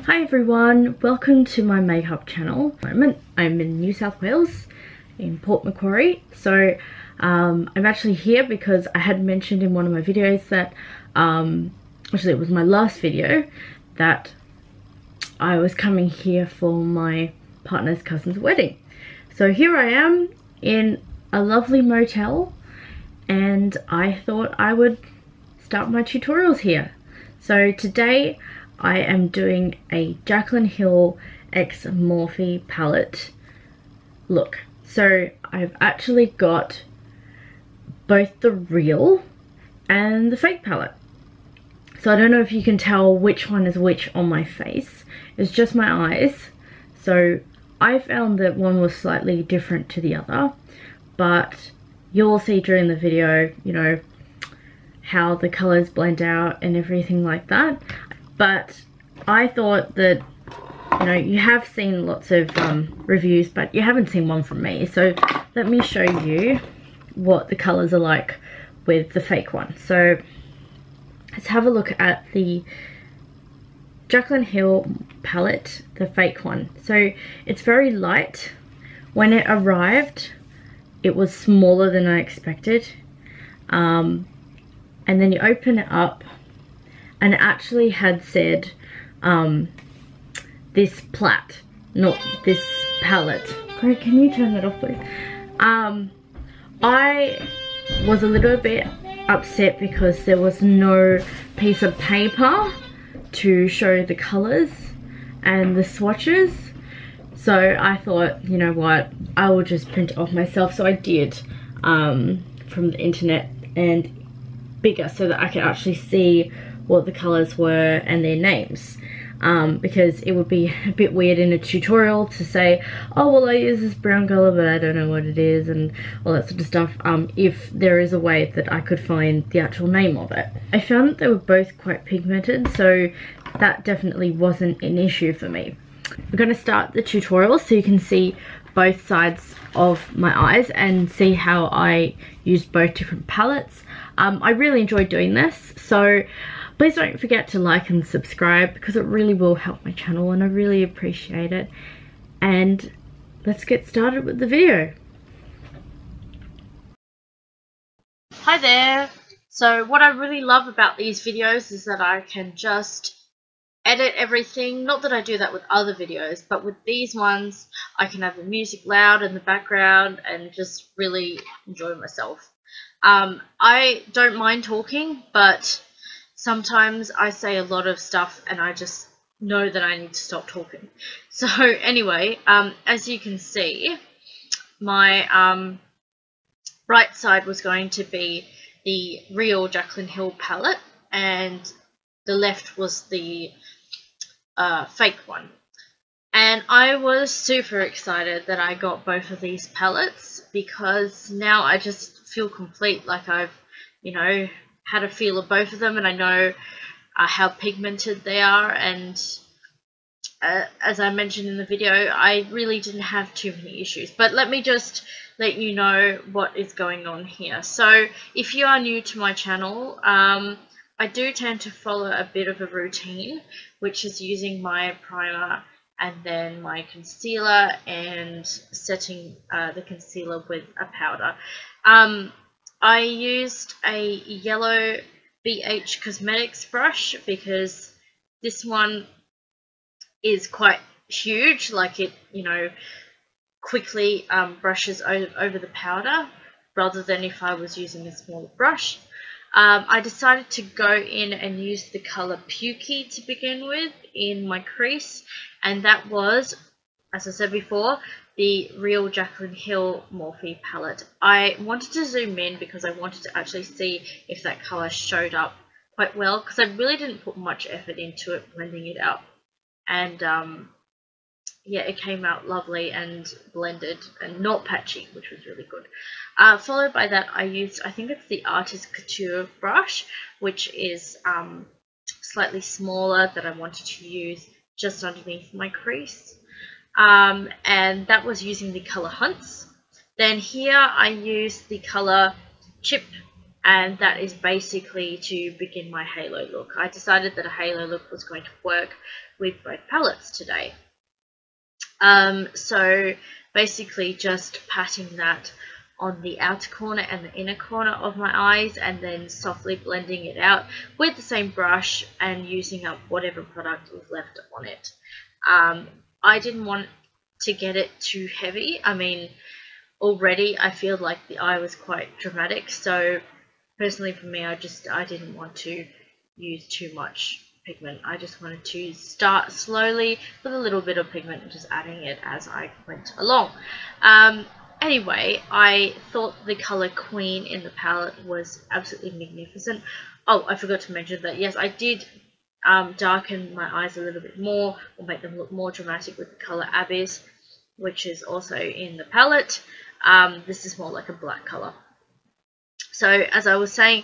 Hi everyone, welcome to my makeup channel. At the moment, I'm in New South Wales in Port Macquarie. So I'm actually here because I had mentioned in one of my videos that actually it was my last video that I was coming here for my partner's cousin's wedding. So here I am in a lovely motel and I thought I would start my tutorials here. So today I am doing a Jaclyn Hill x Morphe palette look. So I've actually got both the real and the fake palette. So I don't know if you can tell which one is which on my face. It's just my eyes. So I found that one was slightly different to the other, but you'll see during the video, you know, how the colors blend out and everything like that. But I thought that, you know, you have seen lots of reviews, but you haven't seen one from me. So let me show you what the colors are like with the fake one. So let's have a look at the Jaclyn Hill palette, the fake one. So it's very light. When it arrived, it was smaller than I expected. And then you open it up, and it actually had said this plat, not this palette. Greg, can you turn that off please? I was a little bit upset because there was no piece of paper to show the colors and the swatches. So I thought, you know what, I will just print it off myself. So I did from the internet, and bigger so that I could actually see what the colors were and their names, because it would be a bit weird in a tutorial to say, oh well, I use this brown color but I don't know what it is and all that sort of stuff, if there is a way that I could find the actual name of it. I found that they were both quite pigmented, so that definitely wasn't an issue for me. We're going to start the tutorial so you can see both sides of my eyes and see how I used both different palettes. I really enjoyed doing this, so please don't forget to like and subscribe because it really will help my channel and I really appreciate it. And let's get started with the video. Hi there. So what I really love about these videos is that I can just edit everything. Not that I do that with other videos, but with these ones I can have the music loud in the background and just really enjoy myself. I don't mind talking, but sometimes I say a lot of stuff and I just know that I need to stop talking. So anyway, as you can see, my right side was going to be the real Jaclyn Hill palette and the left was the fake one. And I was super excited that I got both of these palettes because now I just feel complete, like I've, you know, had a feel of both of them and I know how pigmented they are. And as I mentioned in the video, I really didn't have too many issues. But let me just let you know what is going on here. So if you are new to my channel, I do tend to follow a bit of a routine, which is using my primer and then my concealer and setting the concealer with a powder. I used a yellow BH Cosmetics brush because this one is quite huge, like it, you know, quickly brushes over the powder rather than if I was using a smaller brush. I decided to go in and use the colour Pukey to begin with in my crease, and that was, as I said before, the real Jaclyn Hill Morphe palette. I wanted to zoom in because I wanted to actually see if that colour showed up quite well, because I really didn't put much effort into it blending it out. And yeah, it came out lovely and blended and not patchy, which was really good. Followed by that, I used, I think it's the Artiste Couture brush, which is slightly smaller, that I wanted to use just underneath my crease. And that was using the colour Hunts. Then here I used the colour Chip and that is basically to begin my halo look. I decided that a halo look was going to work with both palettes today. So basically just patting that on the outer corner and the inner corner of my eyes, and then softly blending it out with the same brush and using up whatever product was left on it. I didn't want to get it too heavy. I mean, already I feel like the eye was quite dramatic, so personally for me, I didn't want to use too much pigment. I just wanted to start slowly with a little bit of pigment and just adding it as I went along. Anyway, I thought the color Queen in the palette was absolutely magnificent. Oh, I forgot to mention that, yes, I did darken my eyes a little bit more, or make them look more dramatic, with the color Abyss, which is also in the palette. This is more like a black color. So as I was saying,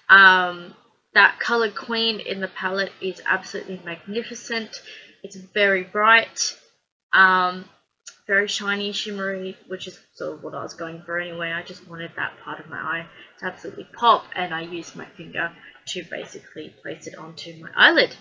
that color Queen in the palette is absolutely magnificent. It's very bright, very shiny, shimmery, which is sort of what I was going for anyway. I just wanted that part of my eye to absolutely pop, and I used my finger to basically place it onto my eyelid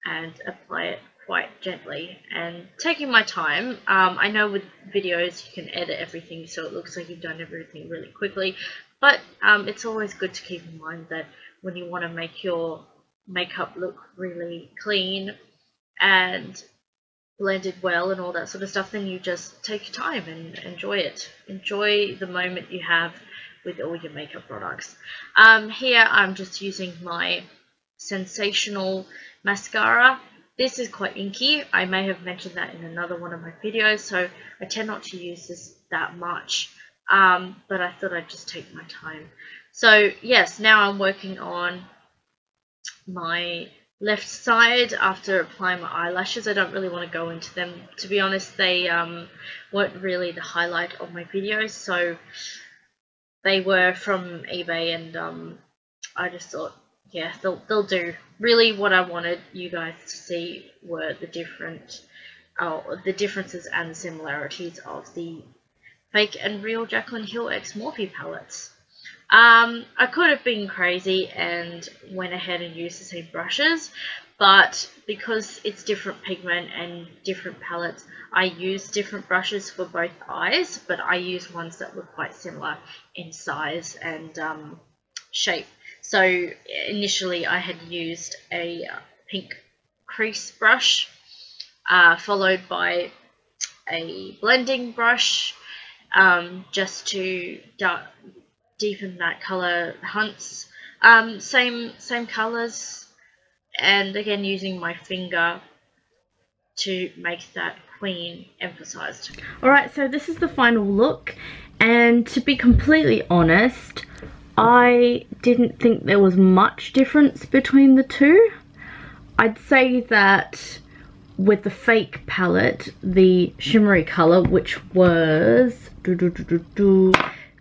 and apply it quite gently and taking my time. I know with videos you can edit everything so it looks like you've done everything really quickly, but it's always good to keep in mind that when you want to make your makeup look really clean and blended well and all that sort of stuff, then you just take your time and enjoy it. Enjoy the moment you have with all your makeup products. Here I'm just using my Sensational mascara. This is quite inky. I may have mentioned that in another one of my videos, so I tend not to use this that much, but I thought I'd just take my time. So yes, now I'm working on my left side after applying my eyelashes. I don't really want to go into them, to be honest. They weren't really the highlight of my videos, so they were from eBay, and I just thought, yeah, they'll do. Really, what I wanted you guys to see were the differences and the similarities of the fake and real Jaclyn Hill X Morphe palettes. I could have been crazy and went ahead and used the same brushes, but because it's different pigment and different palettes, I used different brushes for both eyes, but I used ones that were quite similar in size and shape. So initially I had used a pink crease brush, followed by a blending brush, just to deepen that color hunts. Same colors, and again using my finger to make that Queen emphasized. Alright, so this is the final look, and to be completely honest, I didn't think there was much difference between the two. I'd say that with the fake palette, the shimmery color, which was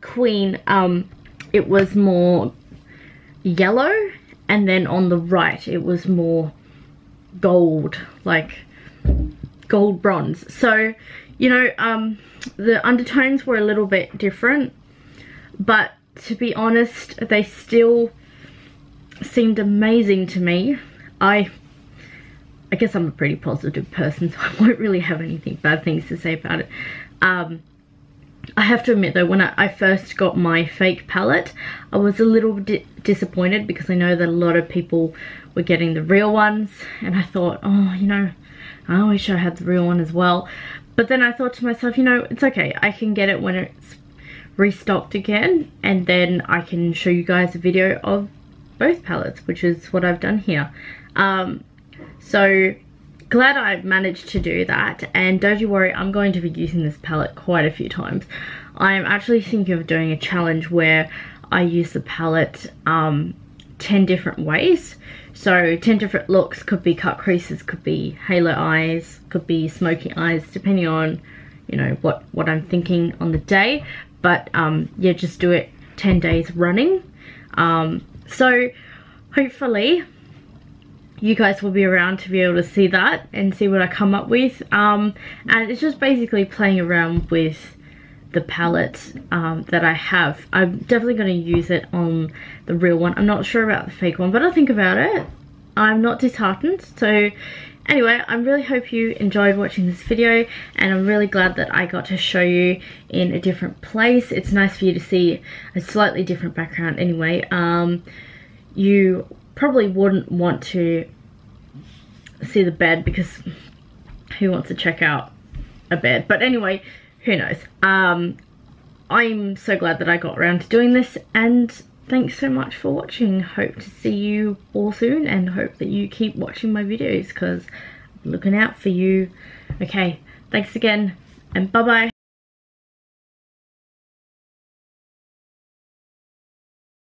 Queen, it was more yellow, and then on the right it was more gold, like gold bronze. So, you know, the undertones were a little bit different, but to be honest, they still seemed amazing to me. I guess I'm a pretty positive person, so I won't really have anything bad things to say about it. I have to admit though, when I first got my fake palette, I was a little disappointed because I know that a lot of people were getting the real ones, and I thought, oh, you know, I wish I had the real one as well. But then I thought to myself, you know, it's okay, I can get it when it's restocked again, and then I can show you guys a video of both palettes, which is what I've done here. So glad I've managed to do that, and don't you worry, I'm going to be using this palette quite a few times. I'm actually thinking of doing a challenge where I use the palette 10 different ways. So 10 different looks, could be cut creases, could be halo eyes, could be smoky eyes, depending on, you know, what I'm thinking on the day. But yeah, just do it 10 days running. So hopefully you guys will be around to be able to see that and see what I come up with. And it's just basically playing around with the palette that I have. I'm definitely going to use it on the real one. I'm not sure about the fake one, but I'll think about it. I'm not disheartened. So anyway, I really hope you enjoyed watching this video, and I'm really glad that I got to show you in a different place. It's nice for you to see a slightly different background anyway. You probably wouldn't want to see the bed, because who wants to check out a bed? But anyway, who knows. I'm so glad that I got around to doing this, and thanks so much for watching. Hope to see you all soon, and hope that you keep watching my videos, because I'm looking out for you. Okay, thanks again, and bye bye.